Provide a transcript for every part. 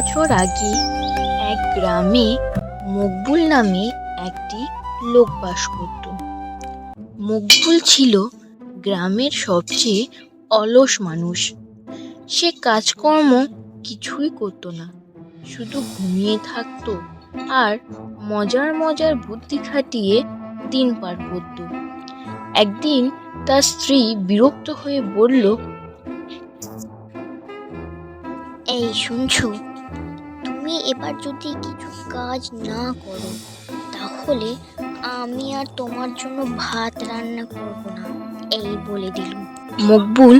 বছর আগে এক গ্রামে মকবুল নামে একটি লোক বাস করত। মকবুল ছিল গ্রামের সবচেয়ে অলস মানুষ। সে কাজকর্ম কিছুই করতো না, শুধু ঘুমিয়ে থাকতো আর মজার মজার বুদ্ধি খাটিয়ে দিন পার করত। একদিন তার স্ত্রী বিরক্ত হয়ে বলল, এই শুনছো, তুমি এবার যদি কিছু কাজ না করো তাহলে আমি আর তোমার জন্য ভাত রান্না করব না, এই বলে দিলুম। মকবুল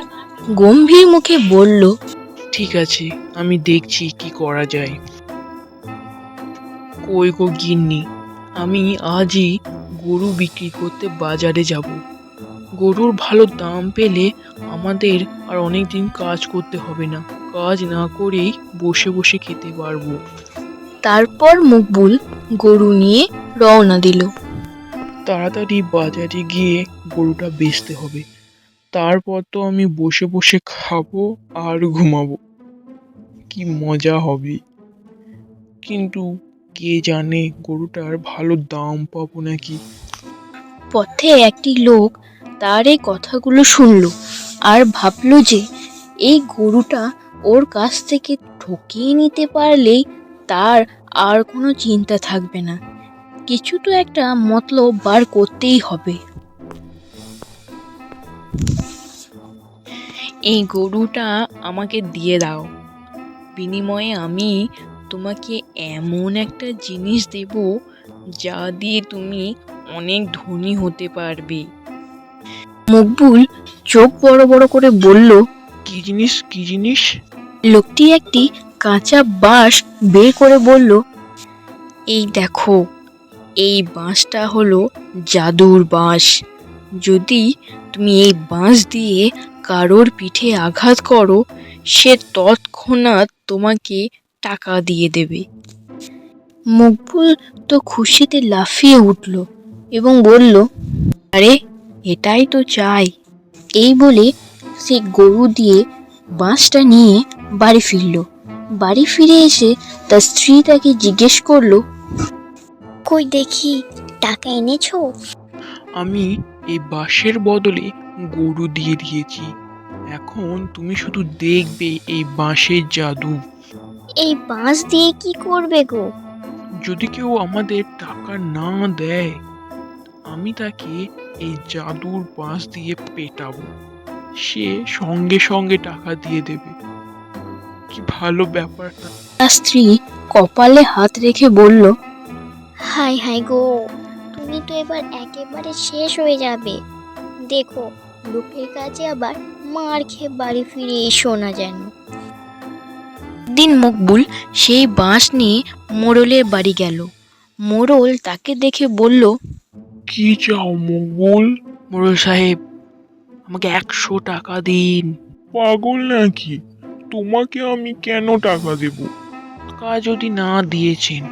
গম্ভীর মুখে বলল, ঠিক আছে, আমি দেখছি কি করা যায়। কই গো গিন্নি, আমি আজই গরু বিক্রি করতে বাজারে যাব। গরুর ভালো দাম পেলে আমাদের আর অনেকদিন কাজ করতে হবে না, কাজ না করেই বসে বসে খেতে পারবো। তারপর মকবুল গরু নিয়ে রওনা দিল। তাড়াতাড়ি বাজারে গিয়ে গরুটা বেচতে হবে, তারপর তো আমি বসে বসে খাবো আর ঘুমাবো, কি মজা হবে। কিন্তু কে জানে গরুটার ভালো দাম পাবো নাকি। পথে একটি লোক তার এই কথাগুলো শুনল আর ভাবল যে এই গরুটা ওর কাছ থেকে ঠকিয়ে নিতে পারলেই তার আর কোনো চিন্তা থাকবে না, কিছু তো একটা মতলব বার করতেই হবে। এই গরুটা আমাকে দিয়ে দাও, বিনিময়ে আমি তোমাকে এমন একটা জিনিস দেব যা দিয়ে তুমি অনেক ধনী হতে পারবে। মকবুল চোখ বড় বড় করে বলল, কি জিনিস, কি জিনিস? লোকটি একটি কাঁচা বাঁশ বের করে বলল, এই দেখো, এই বাঁশটা হলো জাদুর বাঁশ। যদি তুমি এই বাঁশ দিয়ে কারোর পিঠে আঘাত করো, সে তৎক্ষণাৎ তোমাকে টাকা দিয়ে দেবে। মকবুল তো খুশিতে লাফিয়ে উঠল এবং বলল, আরে এটাই তো চাই। এই বলে সে গরু দিয়ে বাঁশটা নিয়ে বাড়ি ফিরল। বাড়ি ফিরে এসে তার স্ত্রী তাকে জিজ্ঞেস করলো, কই দেখি, টাকা এনেছো? আমি এই বাঁশের বদলে গরু দিয়ে দিয়েছি, এখন তুমি শুধু দেখবে এই বাঁশের জাদু। এই বাঁশ দিয়ে কি করবে গো? যদি কেউ আমাদের টাকা না দেয়, আমি তাকে এই জাদুর বাঁশ দিয়ে পেটাবো, সে সঙ্গে সঙ্গে টাকা দিয়ে দেবে। কি ভালো ব্যাপারটা। তার স্ত্রী কপালে হাত রেখে বলল, হাই হাই গো, তুমি তো এবার একেবারে শেষ হয়ে যাবে। দেখো, লোকের কাছে আবার মার খেয়ে বাড়ি ফিরে এসো না যেন। দিন মকবুল সেই বাঁশ নিয়ে মোড়লের বাড়ি গেল। মোড়ল তাকে দেখে বলল, কি চাও মঙ্গল? মোড়ল সাহেব, আমাকে 100 টাকা দিন। পাগল নাকি? তোমাকে আমি কেন টাকা দেব? টাকা যদি না দিয়েছেন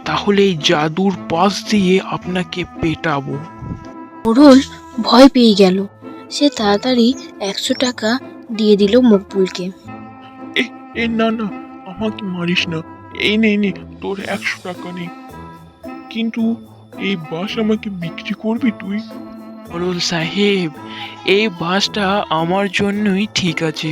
তাহলে এই জাদুর পাশ দিয়ে আপনাকে পেটাবো। মোড়ল ভয় পেয়ে গেল। সে তাড়াতাড়ি 100 টাকা দিয়ে দিল মকবুলকে। এ না না, আমাকে মারিস না, এই নে তোর 100 টাকা নেই, কিন্তু এই বাস আমাকে বিক্রি করবি তুই? মোড়ল সাহেব, এই বাসটা আমার জন্যই ঠিক আছে।